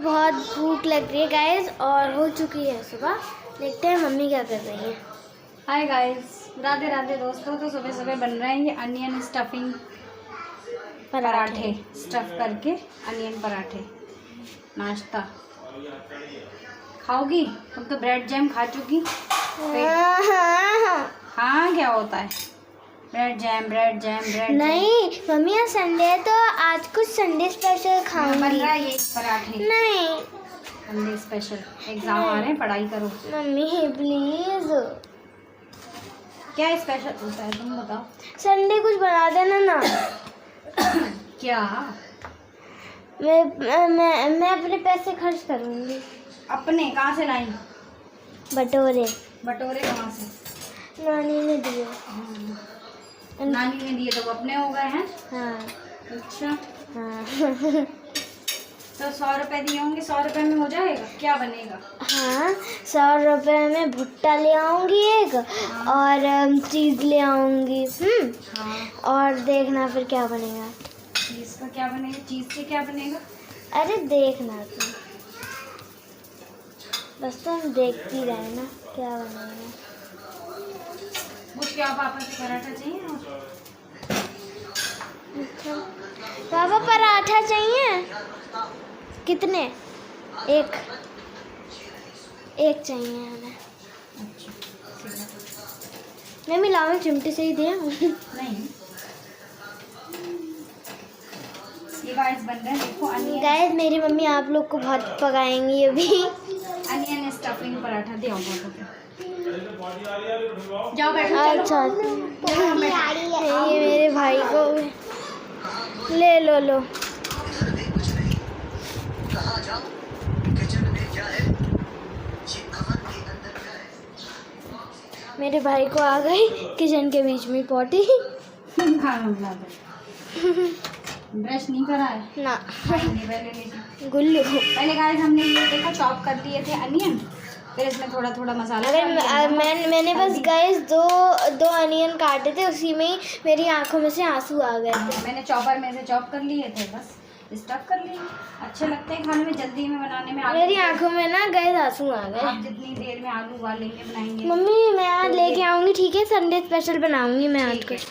बहुत भूख लग रही है गाइस और हो चुकी है सुबह। देखते हैं मम्मी क्या कर रही है। हाय गाइस, राधे राधे दोस्तों। तो सुबह सुबह बन रहे हैं ये अनियन स्टफिंग पराठे। स्टफ करके अनियन पराठे नाश्ता। खाओगी? तुम तो ब्रेड जैम खा चुकी। हाँ, क्या होता है ब्रेड जैम ब्रेड नहीं मम्मी आज संडे है तो आज कुछ संडे स्पेशल खाऊंगी। बन रहा है ये पराठे नहीं संडे स्पेशल। एग्जाम आ रहे हैं, पढ़ाई करो। मम्मी प्लीज, क्या स्पेशल होता है तुम बताओ। संडे कुछ बना देना ना। क्या? मैं अपने पैसे खर्च करूंगी। अपने कहाँ से लाई? बटोरे कहाँ से? नानी ने दिए। नानी ने दिए तो वो अपने हो गए हैं। हाँ अच्छा, हाँ तो 100 रुपए दिए होंगे। 100 रुपए में हो जाएगा? क्या बनेगा? हाँ 100 रुपए में भुट्टा ले आऊंगी एक और चीज़ ले आऊंगी। हाँ, और देखना फिर क्या बनेगा। चीज़ का क्या बनेगा? चीज़ से क्या बनेगा? अरे देखना तुम, बस तुम देखती रहना क्या बनेगा। कुछ क्या पापा से पराठा चाहिए? अच्छा पापा पराठा चाहिए? कितने? एक चाहिए हमें। अच्छा, मैं मिलाऊंगी चिमटी से ही दे। नहीं, ये गाइस बन रहे हैं, देखो अनियन। गाइस मेरी मम्मी आप लोग को बहुत पकाएंगी अभी। अनियन स्टफिंग पराठा दे आओ पापा को। जाओ बैठो, अच्छा ये मेरे भाई को ले लो। मेरे भाई को आ गई किचन के बीच में पॉटी। ब्रश नहीं करा है ना पहले गुल्लू। पहले गाइस हमने ये देखो चॉप कर लिए थे अनियन, फिर इसमें थोड़ा थोड़ा मसाला। अगर मैंने बस गाइस दो अनियन काटे थे, उसी में ही मेरी आंखों में से आंसू आ गए थे। मैंने चॉपर में से चॉप कर लिए थे, बस स्टफ कर लिए। अच्छे लगते हैं खाने में, जल्दी में बनाने में। मेरी आंखों में ना गाइस आंसू आ गए। आप जितनी देर में आलू उबालेंगे बनाएंगे। मम्मी मैं आज लेके आऊंगी, ठीक है? संडे स्पेशल बनाऊंगी मैं आज कुछ।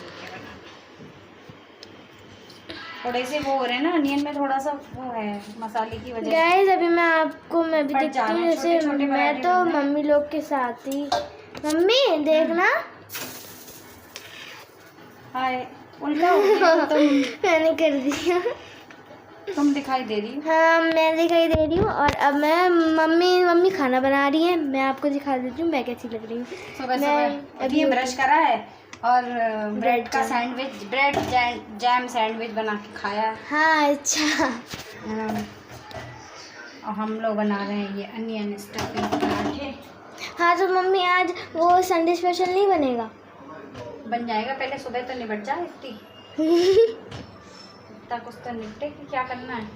थोड़े से वो हो रहे हैं ना अनियन में, थोड़ा सा वो है मसाले की वजह से। गाइस अभी मैं भी देखती हूँ जैसे मैं तो मम्मी लोग के साथ ही। मम्मी देखना हाय उल्टा हो गया तुम। मैंने कर दिया। तुम दिखाई दे रही हो। हाँ मैं दिखाई दे रही हूँ और अब मैं मम्मी खाना बना रही है। मैं आपको दिखा देती हूँ मैं कैसी लग रही हूँ। सुबह अभी ब्रश करा है और ब्रेड का सैंडविच, ब्रेड जैम सैंडविच बना के खाया। हाँ अच्छा। और हम लोग बना रहे हैं ये अनियन स्टफिंग पराठे। हाँ तो मम्मी आज वो संडे स्पेशल नहीं बनेगा? बन जाएगा, पहले सुबह तो निपट जाए इतनी तक कुछ तो निपटे कि क्या करना है।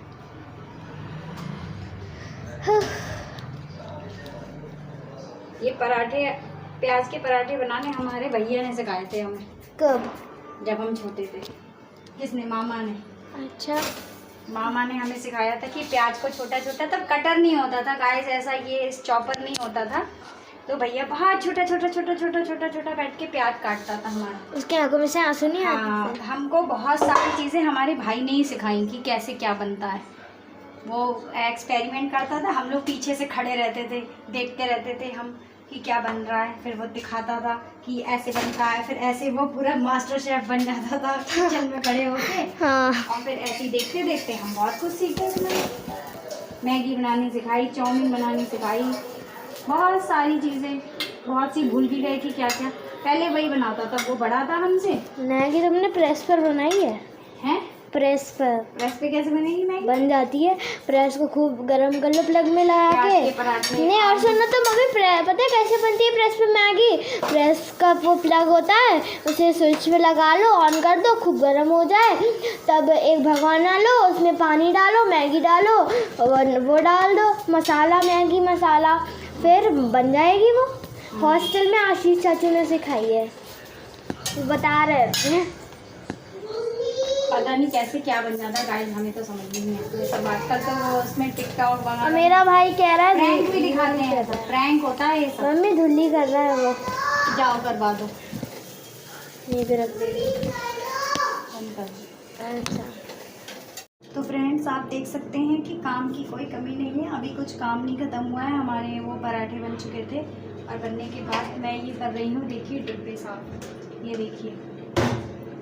ये पराठे, प्याज के पराठे बनाने हमारे भैया ने सिखाए थे हमें। कब? जब हम छोटे थे। किसने? मामा ने। अच्छा मामा ने हमें सिखाया था कि प्याज को छोटा छोटा, तब कटर नहीं होता था गाइस, ऐसा ये चॉपर नहीं होता था, तो भैया बहुत छोटा छोटा बैठ के प्याज काटता था हमारा। उसके आंखों में से आंसू नहीं आते? हमको बहुत सारी चीज़ें हमारे भाई ने ही सिखाई कि कैसे क्या बनता है। वो एक्सपेरिमेंट करता था, हम लोग पीछे से खड़े रहते थे, देखते रहते थे हम कि क्या बन रहा है। फिर वो दिखाता था कि ऐसे बनता है, फिर ऐसे वो पूरा मास्टर शेफ बन जाता था किचन में खड़े होके। हाँ। और फिर ऐसे ही देखते देखते हम बहुत कुछ सीखते थे। मैगी बनानी सिखाई, चाउमीन बनानी सिखाई, बहुत सारी चीज़ें, बहुत सी भूल भी गए कि क्या क्या। पहले वही बनाता था, वो बड़ा था हमसे। मैगी तुमने प्रेस पर बनाई है? हैं? प्रेस पर कैसे बनेगी मैगी? बन जाती है। प्रेस को खूब गरम कर लो प्लग में लगा के। नहीं और सुनो तो मम्मी, पता है कैसे बनती है प्रेस पे मैगी? प्रेस का वो प्लग होता है, उसे स्विच पे लगा लो, ऑन कर दो, खूब गर्म हो जाए, तब एक भगोना लो, उसमें पानी डालो, मैगी डालो और वो डाल दो मसाला, मैगी मसाला, फिर बन जाएगी वो। हॉस्टल में आशीष चाचू ने सिखाई है, बता रहे थे। पता नहीं कैसे क्या बन जाता है गाइस, हमें तो समझ नहीं आता ये सब। आजकल तो वो उसमें टिकटॉक वगैरह मेरा भाई कह रहा है प्रैंक भी दिखाते हैं, सब प्रैंक होता है ये सब। मम्मी धुल्ली कर रहा है वो। जाओ करवा दो, ये भी रख देंगे। बंद कर दो। अच्छा तो फ्रेंड्स आप देख सकते हैं कि काम की कोई कमी नहीं है। अभी कुछ काम नहीं ख़त्म हुआ है, हमारे वो पराठे बन चुके थे और बनने के बाद मैं ये कर रही हूँ। देखिए डिब्बे साफ, ये देखिए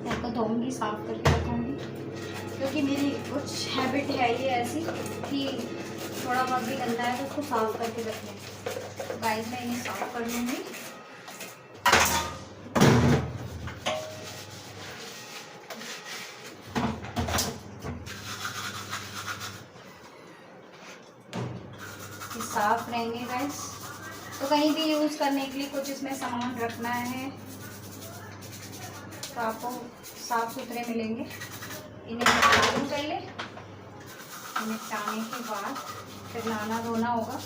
इनको धोऊंगी, साफ़ करके रखूँगी, क्योंकि मेरी कुछ हैबिट है ये ऐसी कि थोड़ा बहुत भी गंदा है तो उसको साफ़ करके रख लें। गाइस मैं इन्हें साफ़ कर लूँगी। साफ रहेंगे गाइस। तो कहीं भी यूज़ करने के लिए कुछ इसमें सामान रखना है तो आपको साफ सुथरे मिलेंगे। इन्हें निकाल लूँ पहले, निकालने के बाद फिर नहाना धोना होगा।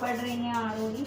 पड़ रही हैं आरोही।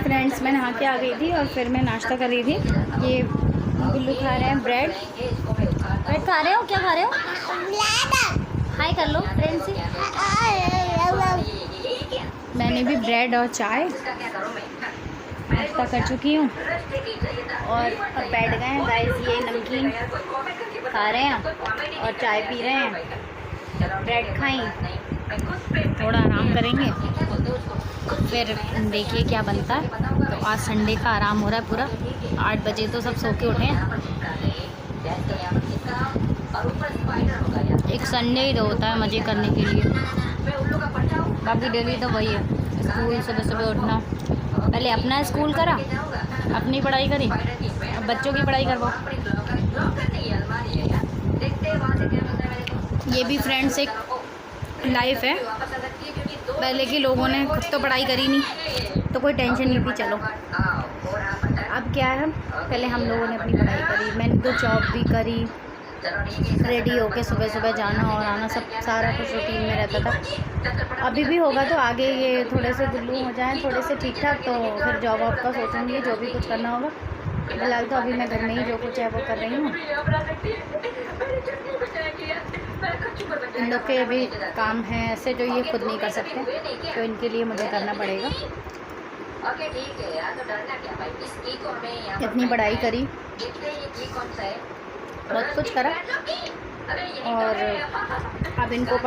फ्रेंड्स मैं नहा के आ गई थी और फिर मैं नाश्ता कर रही थी। ये गुल्लू खा रहे हैं ब्रेड। ब्रेड खा रहे हो? क्या खा रहे हो? हाय कर लो फ्रेंड्स से। मैंने भी ब्रेड और चाय नाश्ता कर चुकी हूँ और अब बैठ गए हैं गाइस। ये नमकीन खा रहे हैं और चाय पी रहे हैं, ब्रेड खाई, थोड़ा आराम करेंगे, फिर देखिए क्या बनता है। तो आज संडे का आराम हो रहा है पूरा। 8 बजे तो सब सो के उठे हैं। एक संडे ही तो होता है मज़े करने के लिए, बाकी डेली तो वही है। स्कूल सुबह सुबह उठना, पहले अपना स्कूल करा, अपनी पढ़ाई करी, अब बच्चों की पढ़ाई करवाओ। ये भी फ्रेंड्स एक लाइफ है। पहले के लोगों ने खुद तो पढ़ाई करी नहीं तो कोई टेंशन नहीं थी, चलो। अब क्या है, पहले हम लोगों ने अपनी पढ़ाई करी, मैंने तो जॉब भी करी, रेडी होके सुबह सुबह जाना और आना, सब सारा कुछ रूटीन में रहता था। अभी भी होगा तो आगे ये थोड़े से गुल्लू हो जाएं, थोड़े से ठीक ठाक, तो फिर जॉब वॉब का सोचूंगी, जो भी कुछ करना होगा। फिलहाल तो अभी मैं घर में ही जो कुछ है वो कर रही हूँ। इन लोग के भी काम हैं ऐसे जो ये खुद नहीं कर सकते, तो इनके लिए मुझे करना पड़ेगा। इतनी पढ़ाई करी, बहुत कुछ करा और अब इनको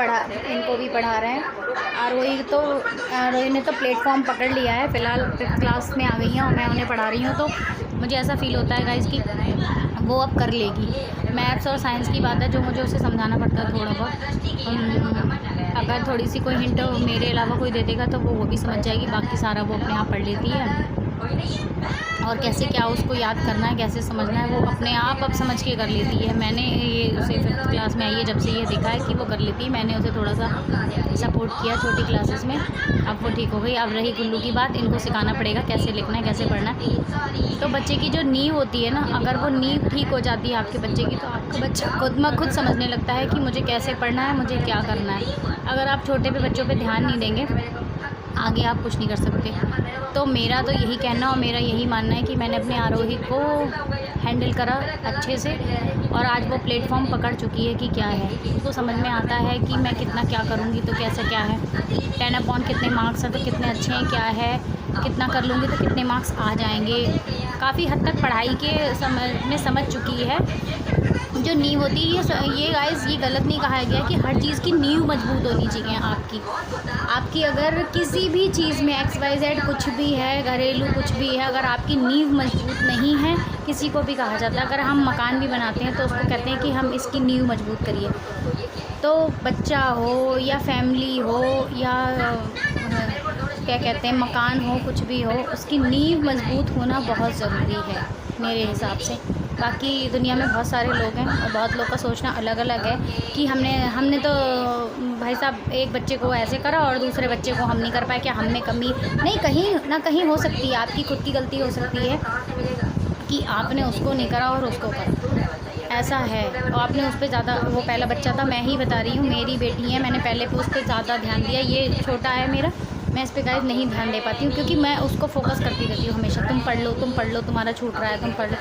भी पढ़ा रहे हैं। आरोही ने तो प्लेटफॉर्म पकड़ लिया है, फ़िलहाल 5th क्लास में आ गई हैं और मैं उन्हें पढ़ा रही हूँ। तो मुझे ऐसा फ़ील होता है गाइस कि वो अब कर लेगी। मैथ्स और साइंस की बात है जो मुझे उसे समझाना पड़ता है थोड़ा बहुत। अगर थोड़ी सी कोई हिंट मेरे अलावा कोई दे देगा तो वो भी समझ जाएगी, बाकी सारा वो अपने आप पढ़ लेती है। और कैसे क्या उसको याद करना है, कैसे समझना है, वो अपने आप अब समझ के कर लेती है। मैंने ये उसे 5th क्लास में आई है जब से ये देखा है कि वो कर लेती है, मैंने उसे थोड़ा सा सपोर्ट किया छोटी क्लासेस में, अब वो ठीक हो गई। अब रही गुल्लू की बात, इनको सिखाना पड़ेगा कैसे लिखना है, कैसे पढ़ना है। तो बच्चे की जो नींव होती है ना, अगर वो नींव ठीक हो जाती है आपके बच्चे की, तो आपका बच्चा खुद समझने लगता है कि मुझे कैसे पढ़ना है, मुझे क्या करना है। अगर आप छोटे पे बच्चों पर ध्यान नहीं देंगे, आगे आप कुछ नहीं कर सकते। तो मेरा तो यही कहना और मेरा यही मानना है कि मैंने अपने आरोही को हैंडल करा अच्छे से और आज वो प्लेटफॉर्म पकड़ चुकी है कि क्या है, उसको समझ में आता है कि मैं कितना क्या करूँगी तो कैसे क्या है, 10 अपॉन कितने मार्क्स हैं तो कितने अच्छे हैं, क्या है, कितना कर लूँगी तो कितने मार्क्स आ जाएंगे। काफ़ी हद तक पढ़ाई के समझ चुकी है। जो नींव होती है ये गाइस, ये गलत नहीं कहा गया कि हर चीज़ की नींव मजबूत होनी चाहिए आपकी अगर किसी भी चीज़ में XYZ कुछ भी है, घरेलू कुछ भी है, अगर आपकी नींव मजबूत नहीं है, किसी को भी कहा जाता है, अगर हम मकान भी बनाते हैं तो उसको कहते हैं कि हम इसकी नींव मजबूत करिए। तो बच्चा हो या फैमिली हो या क्या कहते हैं मकान हो, कुछ भी हो, उसकी नींव मजबूत होना बहुत ज़रूरी है मेरे हिसाब से। बाकी दुनिया में बहुत सारे लोग हैं और बहुत लोग का सोचना अलग अलग है कि हमने तो भाई साहब एक बच्चे को ऐसे करा और दूसरे बच्चे को हम नहीं कर पाए, क्या हम में कमी नहीं, कहीं ना कहीं हो सकती है, आपकी खुद की गलती हो सकती है कि आपने उसको नहीं करा और उसको करा, ऐसा है। और आपने उस पर ज़्यादा, वो पहला बच्चा था, मैं ही बता रही हूँ, मेरी बेटी है, मैंने पहले उस पर ज़्यादा ध्यान दिया। ये छोटा है मेरा, मैं इस पर गाइस नहीं ध्यान दे पाती हूँ क्योंकि मैं उसको फोकस करती रहती हूँ हमेशा, तुम पढ़ लो, तुम्हारा छूट रहा है, तुम पढ़ लो।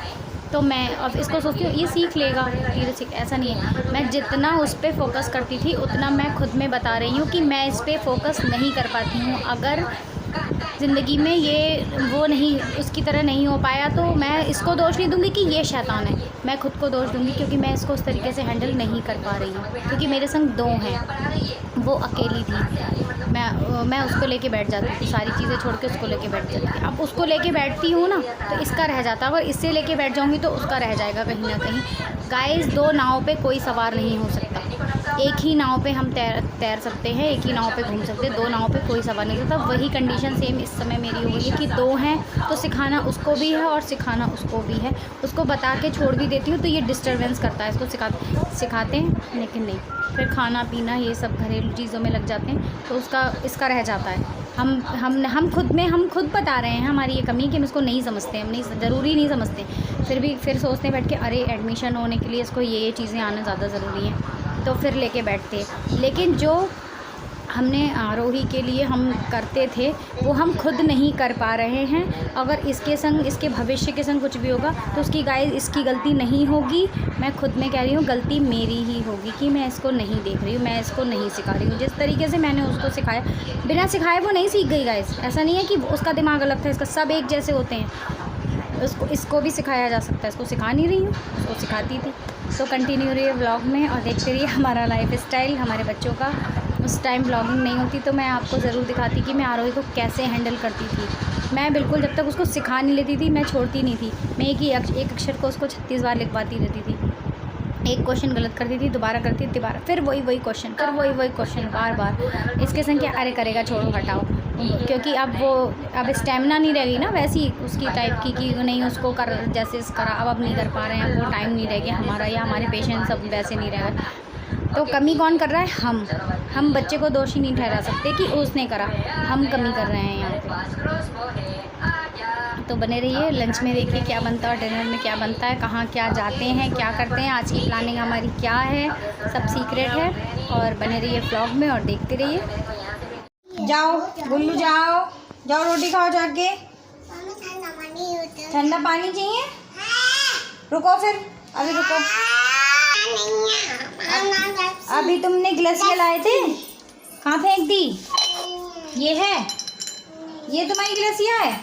तो मैं अब इसको सोचती हूँ ये सीख लेगा धीरे सीख, ऐसा नहीं है। मैं जितना उस पर फोकस करती थी उतना मैं खुद में बता रही हूँ कि मैं इस पर फोकस नहीं कर पाती हूँ। अगर ज़िंदगी में ये वो नहीं उसकी तरह नहीं हो पाया तो मैं इसको दोष नहीं दूंगी कि ये शैतान है, मैं खुद को दोष दूंगी क्योंकि मैं इसको उस तरीके से हैंडल नहीं कर पा रही हूँ। क्योंकि मेरे संग 2 हैं, वो अकेली थी, मैं उसको लेके बैठ जाती थी, सारी चीज़ें छोड़ के उसको लेके बैठ जाती थी। अब उसको लेके बैठती हूँ ना तो इसका रह जाता है, अगर इससे लेके बैठ जाऊँगी तो उसका रह जाएगा कहीं ना कहीं। गाइस, 2 नाव पे कोई सवार नहीं हो सकता, एक ही नाव पे हम तैर सकते हैं, एक ही नाव पे घूम सकते हैं, 2 नाव पे कोई सवार नहीं सकता। वही कंडीशन सेम इस समय मेरी हो गई है कि 2 हैं तो सिखाना उसको भी है और सिखाना उसको भी है। उसको बता के छोड़ भी देती हूँ तो ये डिस्टर्बेंस करता है, इसको सिखाते हैं लेकिन नहीं, फिर खाना पीना ये सब घरेलू चीज़ों में लग जाते हैं तो इसका रह जाता है। हम खुद बता रहे हैं हमारी ये कमी कि हम इसको नहीं समझते, हम नहीं ज़रूरी नहीं समझते, फिर सोचते बैठ के अरे एडमिशन होने के लिए इसको ये चीज़ें आना ज़्यादा ज़रूरी है, तो फिर लेके बैठते। लेकिन जो हमने आरोही के लिए हम करते थे वो हम खुद नहीं कर पा रहे हैं। अगर इसके संग, इसके भविष्य के संग कुछ भी होगा तो उसकी गाइस इसकी गलती नहीं होगी। मैं खुद में कह रही हूँ गलती मेरी ही होगी कि मैं इसको नहीं देख रही हूँ, मैं इसको नहीं सिखा रही हूँ। जिस तरीके से मैंने उसको सिखाया, बिना सिखाए वो नहीं सीख गई गाइस। ऐसा नहीं है कि उसका दिमाग अलग था, इसका सब एक जैसे होते हैं। इसको भी सिखाया जा सकता है, इसको सिखा नहीं रही हूँ, उसको सिखाती थी। तो कंटिन्यू रहिए व्लॉग में और देखते रहिए हमारा लाइफ स्टाइल हमारे बच्चों का। उस टाइम व्लॉगिंग नहीं होती तो मैं आपको ज़रूर दिखाती कि मैं आरोही को कैसे हैंडल करती थी। मैं बिल्कुल जब तक उसको सिखा नहीं लेती थी मैं छोड़ती नहीं थी। मैं एक अक्षर को उसको 36 बार लिखवाती रहती थी। एक क्वेश्चन गलत करती थी, दोबारा करती थी, दोबारा फिर वही क्वेश्चन, फिर वही क्वेश्चन बार। इसके संग क्या, अरे करेगा छोड़ो हटाओ, क्योंकि अब स्टेमिना नहीं रहेगी ना वैसी उसकी टाइप की कि नहीं उसको कर जैसे करा अब नहीं कर पा रहे हैं, वो टाइम नहीं रह गया हमारा या हमारे पेशेंस अब वैसे नहीं रह गए। तो कमी कौन कर रहा है? हम बच्चे को दोषी नहीं ठहरा सकते कि उसने करा, हम कमी कर रहे हैं यहाँ पे। तो बने रहिए, लंच में देखिए क्या बनता है, डिनर में क्या बनता है, कहाँ क्या जाते हैं, क्या करते हैं, आज की प्लानिंग हमारी क्या है, सब सीक्रेट है। और बने रहिए व्लॉग में और देखते रहिए। जाओ गुल्लू जाओ रोटी खाओ जाके। ठंडा पानी चाहिए? रुको फिर, अभी रुको। अभी तुमने ग्लासिया लाए थे, कहाँ फेंक दी? ये है, ये तुम्हारी ग्लासिया है?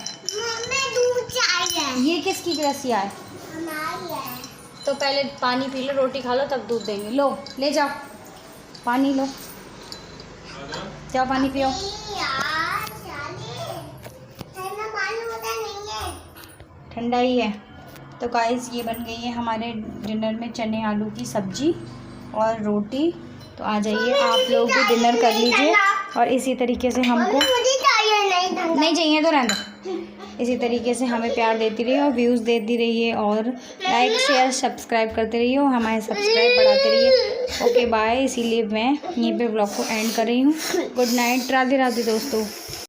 दूध चाहिए। ये किसकी ग्लासिया है? हमारी है। तो पहले पानी पी लो, रोटी खा लो, तब दूध देंगे। लो ले जाओ पानी, लो जाओ पानी पियो। ठंडा ही है। तो गाइस ये बन गई है हमारे डिनर में चने आलू की सब्जी और रोटी। तो आ जाइए आप लोग भी डिनर कर लीजिए और इसी तरीके से हमको नहीं चाहिए तो रहने दो। इसी तरीके से हमें प्यार देती रहिए और व्यूज़ देती रहिए और लाइक शेयर सब्सक्राइब करते रहिए और हमारे सब्सक्राइब बढ़ाते रहिए। Okay bye. इसीलिए मैं यहीं पे ब्लॉग को एंड कर रही हूँ। गुड नाइट, राधे राधे दोस्तों।